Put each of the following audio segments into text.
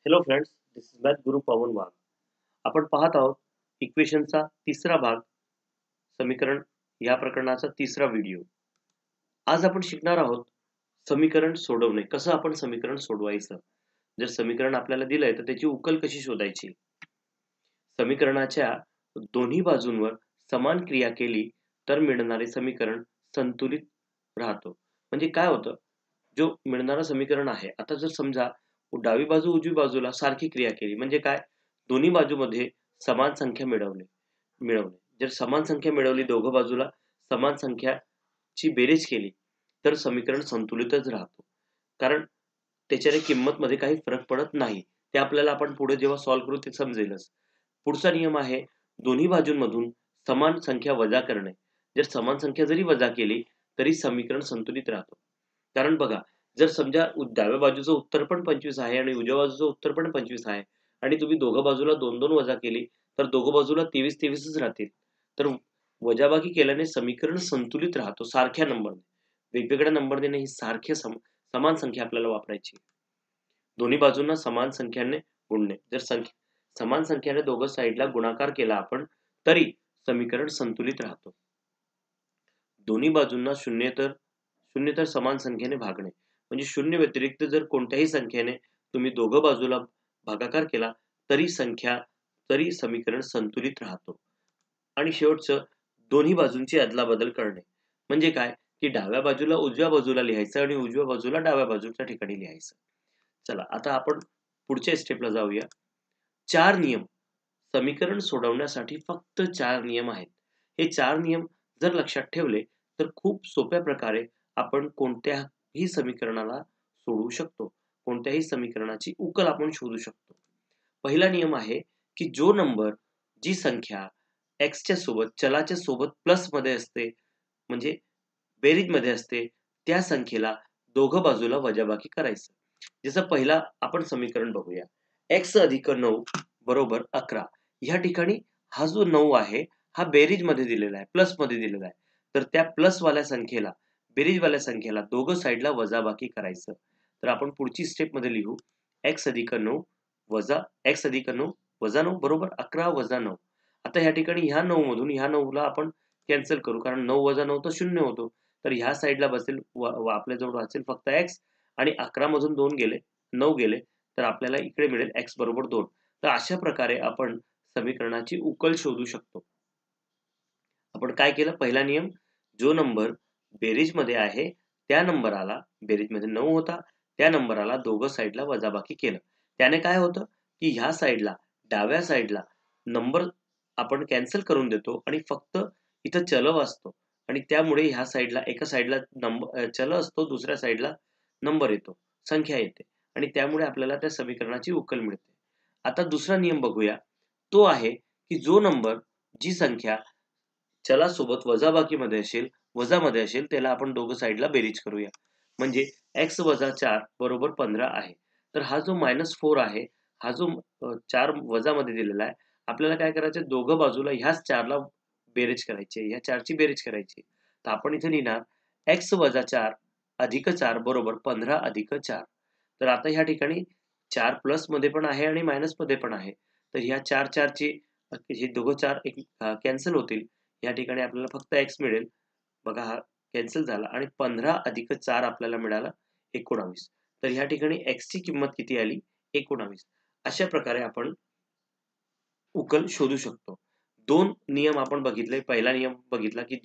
Hello friends, this is math गुरु पवन वाघ. आपण पाहत आहोत इक्वेशनचा तिसरा भाग, समीकरण या प्रकरणाचा तिसरा व्हिडिओ. आज आपण शिकणार आहोत समीकरण सोडवणे. कसं आपण समीकरण सोडवायचं, जर समीकरण आपल्याला दिलंय तर त्याची उकल कशी शोधायची. समीकरणाच्या दोन्ही बाजूंवर समान क्रिया केली तर मिळणारे समीकरण संतुलित राहतो. म्हणजे काय होतं, जो मिळणारं समीकरण आहे, आता जर समजा डावी बाजू उजवी बाजूला सारखी क्रिया केली म्हणजे काय, दोन्ही बाजूमध्ये समान संख्या मिळवणे. जर समान संख्या मिळवली, दोघं बाजूला समान संख्याची बेरीज केली तर समीकरण संतुलितच राहतो. कारण त्याच्याने किंमत मध्ये काही फरक पडत नाही. ते आपल्याला आपण पुढे जेव्हा सॉल्व्ह करू ते समजेलच. पुढचा नियम आहे दोन्ही बाजूंमधून समान संख्या वजा करणे. जर समान संख्या जरी वजा केली तरी समीकरण संतुलित राहतो. कारण बघा, जर समजा डाव्या बाजूचं उत्तर पण 25 आहे आणि उजव्या बाजूचं उत्तर पण 25 आहे आणि तुम्ही दोघं बाजूला 2-2 वजा केली तर दोघं बाजूला 23-23च राहतील. तर वजाबाकी केल्याने समीकरण संतुलित राहतो सारख्या नंबरने. वेगवेगळ्या नंबरने नाही, सारख्या समान संख्या आपल्याला वापरायची. दोन्ही बाजूंना समान संख्याने गुणणे. जर समान संख्याने दोघं साईडला गुणाकार केला आपण तरी समीकरण संतुलित राहतो. दोन्ही बाजूंना शून्य तर समान संख्येने भागणे. म्हणजे शून्य व्यतिरिक्त जर कोणत्याही संख्येने तुम्ही दोघं बाजूला भागाकार केला तरी समीकरण संतुलित राहतो. आणि शेवटचं, दोन्ही बाजूंची अदलाबदल करणे. म्हणजे काय, की डाव्या बाजूला उजव्या बाजूला लिहायचं आणि उजव्या बाजूला डाव्या बाजूच्या ठिकाणी लिहायचं. चला आता आपण पुढच्या स्टेपला जाऊया. 4 नियम. समीकरण सोडवण्यासाठी फक्त 4 नियम आहेत. हे 4 नियम जर लक्षात ठेवले तर खूप सोप्या प्रकारे आपण कोणत्याही समीकरणाला सोडवू शकतो. कोणत्याही समीकरणाची उकल आपण शोधू शकतो. पहिला नियम आहे की जी संख्या x च्या सोबत, चलाच्या सोबत प्लस मध्ये असते, म्हणजे बेरीज मध्ये असते, त्या संख्येला दोघं बाजूला वजाबाकी करायचं. जसं पहिला आपण समीकरण बघूया. x अधिक 9 बरोबर 11. या ठिकाणी हा जो 9 आहे हा बेरीज मध्ये दिलेला आहे, प्लस मध्ये दिलेला आहे. तर त्या प्लस वाल्या संख्येला, बेरीज वाल्या संख्येला दोघं साईडला वजाबाकी करायचं. तर आपण पुढची स्टेप मध्ये लिहू x अधिक 9 वजा 9 बरोबर 11 वजा 9. आता या ठिकाणी ह्या 9 मधून ह्या 9 ला आपण कॅन्सल करू, कारण 9 वजा 9 तर 0 होतो. तर ह्या साईडला बसेल आपल्याजवळ वाचेल फक्त x आणि 11 मधून 2 गेले, 9 गेले, तर आपल्याला इकडे मिळेल x बरोबर 2. तर अशा प्रकारे आपण समीकरणाची उकल शोधू शकतो. आपण काय केलं, पहिला नियम, जो नंबर बेरीज मध्ये आहे त्या नंबराला, बेरीज मध्ये 9 होता, त्या नंबराला दोघं साईडला वजाबाकी केलं. त्याने काय होतं की ह्या साईडला, डाव्या साईडला नंबर आपण कॅन्सल करून देतो आणि फक्त इथं चल असतो आणि त्यामुळे ह्या साईडला, एका साईडला चल असतो, दुसऱ्या साईडला नंबर येतो, संख्या येते आणि त्यामुळे आपल्याला त्या समीकरणाची उकल मिळते. आता दुसरा नियम बघूया. तो आहे की जी संख्या चलासोबत वजाबाकीमध्ये असेल, वजामध्ये असेल, त्याला आपण दोघं साईडला बेरीज करूया. म्हणजे x वजा 4 बरोबर 15 आहे. तर हा जो -4 आहे, हा जो 4 वजामध्ये दिलेला आहे, आपल्याला काय करायचं, दोघं बाजूला ह्याच 4 ला बेरीज करायची, ह्या 4 ची बेरीज करायची. तर आपण इथे लिहिणार x वजा 4 अधिक 4 बरोबर 15 अधिक 4. तर आता ह्या ठिकाणी 4 प्लस मध्ये पण आहे आणि मायनस मध्ये पण आहे. तर ह्या 4 ची हे दोघं 4 कॅन्सल होतील. या ठिकाणी आपल्याला फक्त x मिळेल. बघा, हा कॅन्सल झाला आणि 15 अधिक 4 आपल्याला मिळाला 19. तर या ठिकाणी x ची किंमत किती आली, 19. अशा प्रकारे आपण उकल शोधू शकतो. 2 नियम आपण बघितले. पहिला नियम बघितला की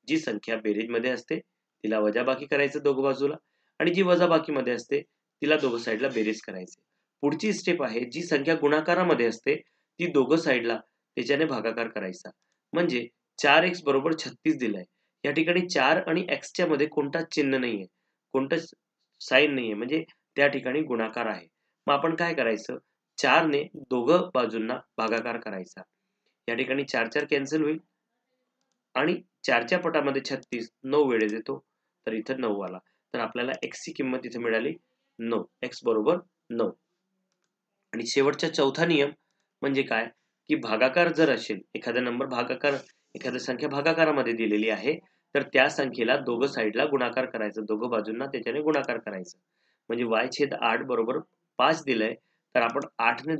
जी संख्या बेरीज मध्ये असते तिला वजाबाकी करायचं दोघं बाजूला, आणि जी वजाबाकी मध्ये असते तिला दोघं साईडला बेरीज करायचे. पुढची स्टेप आहे, जी संख्या गुणाकारामध्ये असते ती दोघं साईडला त्याच्याने भागाकार करायचा. म्हणजे 4x बरोबर 36 दिलाय. या ठिकाणी 4 आणि x च्या मध्ये कोणताच चिन्ह नाहीये, कोणतंच साईन नाहीये, म्हणजे त्या ठिकाणी गुणाकार आहे. मग आपण काय करायचं, 4 ने दोघं बाजूंना भागाकार करायचा. या ठिकाणी 4 कॅन्सल होईल आणि 4च्या पटामध्ये 36 9 वेळेस येतो, तर इथं 9 आला. तर आपल्याला x ची किंमत इथे मिळाली 9, x बरोबर 9. आणि शेवटचा चौथा नियम म्हणजे काय, की भागाकार जर असेल, एखादी संख्या भागाकारामध्ये दिलेली आहे, तर त्या संख्येला दोघं साईडला गुणाकार करायचं, दोघं बाजूंना त्याच्याने गुणाकार करायचं. म्हणजे y/8 बरोबर 5 दिलंय, तर आपण 8 ने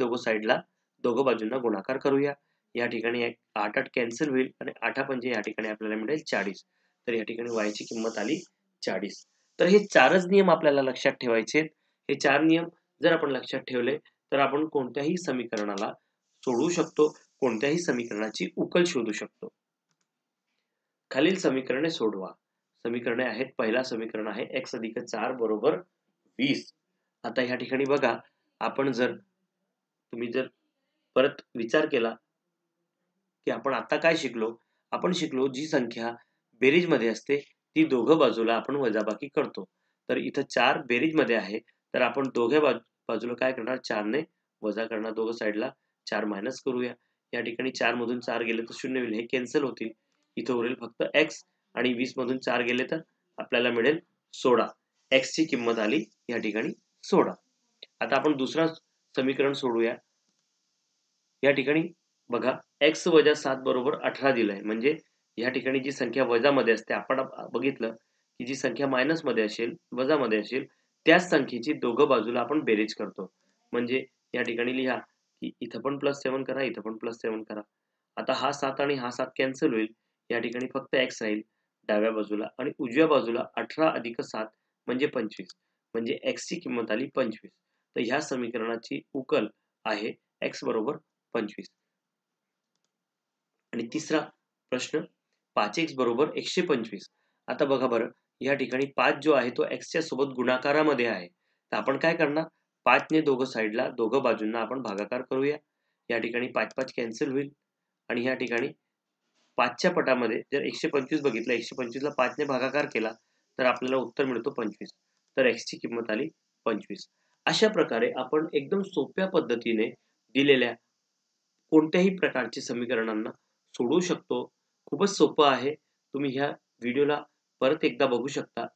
दोघं बाजूंना गुणाकार करूया. या ठिकाणी 8 8 कॅन्सल होईल आणि 8 पंजे या ठिकाणी आपल्याला मिळेल 40. तर या ठिकाणी y ची किंमत आली 40. तर हे चारच नियम आपल्याला लक्षात ठेवायचे आहेत. हे 4 नियम जर आपण लक्षात ठेवले तर आपण कोणत्याही समीकरणाला सोडवू शकतो, कोणत्याही समीकरणाची उकल शोधू शकतो. खालील समीकरणे सोडवा. समीकरणे आहेत, पहिला समीकरण आहे x अधिक 4 बरोबर 20. आता ह्या ठिकाणी बघा, तुम्ही जर परत विचार केला की आपण आता काय शिकलो, आपण शिकलो जी संख्या बेरीजमध्ये असते ती दोघं बाजूला आपण वजाबाकी करतो. तर इथं 4 बेरीजमध्ये आहे, तर आपण दोघे बाजूला काय करणार, 4 ने वजा करणार. दोघं साईडला 4 मायनस करूया. या ठिकाणी 4 मधून 4 गेले तर 0 होईल, हे कॅन्सल होतील. इथं उरेल फक्त x आणि 20 मधून 4 गेले तर आपल्याला मिळेल 16. x ची किंमत आली या ठिकाणी 16. आता आपण दुसरा समीकरण सोडूया. या ठिकाणी बघा, x वजा 7 बरोबर 18 दिलंय. म्हणजे या ठिकाणी जी संख्या वजामध्ये असते, आपण बघितलं की जी संख्या मायनस मध्ये असेल, वजामध्ये असेल, त्याच संख्येची दोघं बाजूला आपण बेरीज करतो. म्हणजे या ठिकाणी लिहा की इथं पण +7 करा, इथं पण +7 करा. आता हा 7 आणि हा 7 कॅन्सल होईल. या ठिकाणी फक्त x राहील डाव्या बाजूला आणि उजव्या बाजूला 18 अधिक 7 म्हणजे 25. म्हणजे x ची किंमत आली 25. तर ह्या समीकरणाची उकल आहे x बरोबर 25. आणि तिसरा प्रश्न, 5x बरोबर 125. आता बघा बरं, या ठिकाणी 5 जो आहे तो x च्या सोबत गुणाकारामध्ये आहे. तर आपण काय करणार, 5 ने दोघं बाजूंना आपण भागाकार करूया. या ठिकाणी 5 5 कॅन्सल होईल आणि या ठिकाणी 5 च्या पटामध्ये जर 125 बघितलं, 125 ला 5 ने भागाकार केला तर आपल्याला उत्तर मिळतो 25. तर x ची किंमत आली 25. अशा प्रकारे आपण एकदम सोप्या पद्धतीने दिलेल्या कोणत्याही प्रकारच्या समीकरणांना सोडवू शकतो. खूपच सोपं आहे. तुम्ही ह्या व्हिडिओला परत एकदा बघू शकता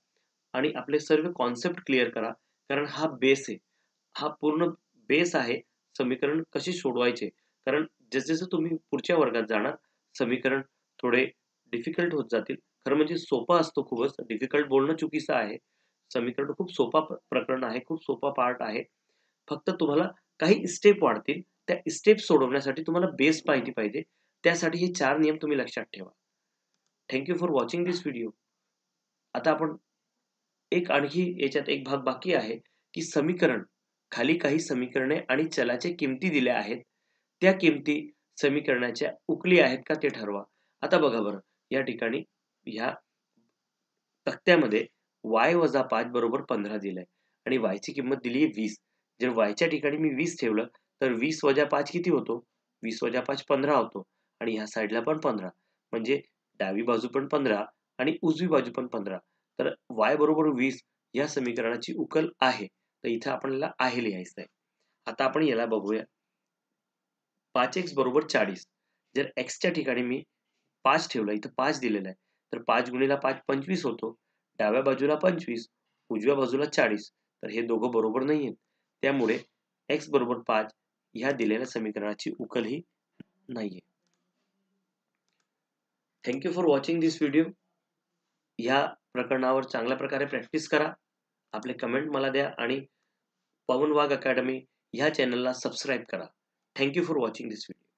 आणि आपले सर्व कॉन्सेप्ट क्लिअर करा. कारण हा बेस आहे. हा पूर्ण बेस आहे समीकरण कसे सोडवायचे. कारण जसं तुम्ही पुढच्या वर्गात जाणार, समीकरण थोडे डिफिकल्ट होत जातील. खरं म्हणजे सोपा असतो खूपच. डिफिकल्ट बोलणं चुकीचं आहे. समीकरण खूप सोपा प्रकरण आहे. खूप सोपा पार्ट आहे. फक्त तुम्हाला काही स्टेप वाढतील. त्या स्टेप सोडवण्यासाठी तुम्हाला बेस माहिती पाहिजे. त्यासाठी हे 4 नियम तुम्ही लक्षात ठेवा. Thank you for watching this video. आता आपण आणखी याच्यात एक भाग बाकी आहे की खाली काही समीकरणे आणि चलाच्या किमती दिल्या आहेत. त्या किमती समीकरणाच्या उकली आहेत का ते ठरवा. आता बघा बरं, या ठिकाणी ह्या तक्त्यामध्ये y वजा 5 बरोबर 15 दिलंय आणि y ची किंमत दिली आहे 20. जर y च्या ठिकाणी मी 20 ठेवलं तर 20 वजा 5 किती होतो? 20 वजा 5 15 होतो आणि ह्या साईडला पण 15. म्हणजे डावी बाजू पण 15 आणि उजवी बाजू पण 15. तर y बरोबर 20 या समीकरणाची उकल आहे. तर इथं आपल्याला आहे लिहायचं आहे. आता आपण याला बघूया. 5x बरोबर 40. जर x च्या ठिकाणी मी 5 ठेवलं, इथं 5 दिलेलं आहे. तर 5 गुणिले 5 25 होतो. डाव्या बाजूला 25, उजव्या बाजूला 40. तर हे दोघं बरोबर नाहीयेत. त्यामुळे x बरोबर 5 ह्या दिलेल्या समीकरणाची उकल ही नाहीये. Thank you for watching this video. ह्या प्रकरणावर चांगल्या प्रकारे प्रॅक्टिस करा. आपले कमेंट मला द्या आणि पवन वाघ अकॅडमी ह्या चॅनलला सबस्क्राईब करा. Thank you for watching this video.